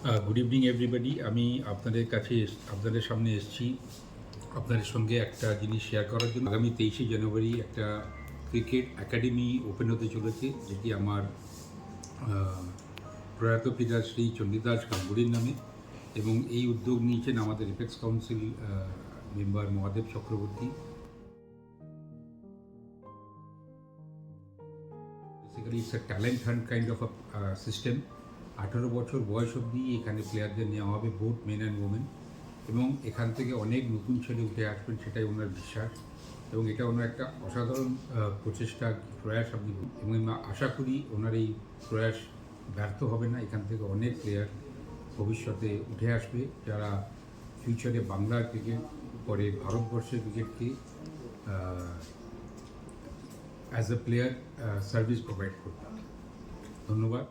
Good evening everybody. আমি আপনাদের সামনে এসেছি আপনাদের সঙ্গে একটা জিনিস শেয়ার করার জন্য। আগামী 23শে জানুয়ারি একটা ক্রিকেট একাডেমি ওপেন হতে চলেছে, যেটি আমার প্রয়াত পিতা শ্রী চণ্ডীদাস গাঙ্গুলির নামে, এবং এই উদ্যোগ নিয়েছেন আমাদের apex council member Mahadev Chakraborty. Basically it's a talent hunt kind of a system. 18 বছর বয়স অবধি এখানে প্লেয়ারদের নেওয়া হবে, বোথ মেন অ্যান্ড ওমেন, এবং এখান থেকে অনেক নতুন ছেলে উঠে আসবেন, সেটাই ওনার বিশ্বাস। এবং এটা ওনার একটা অসাধারণ প্রচেষ্টা, প্রয়াস আপনি, এবং আমি আশা করি ওনার এই প্রয়াস ব্যর্থ হবে না। এখান থেকে অনেক প্লেয়ার ভবিষ্যতে উঠে আসবে, যারা ফিউচারে বাংলার ক্রিকেট পরে ভারতবর্ষের ক্রিকেটকে as a player service provide করবে। ধন্যবাদ।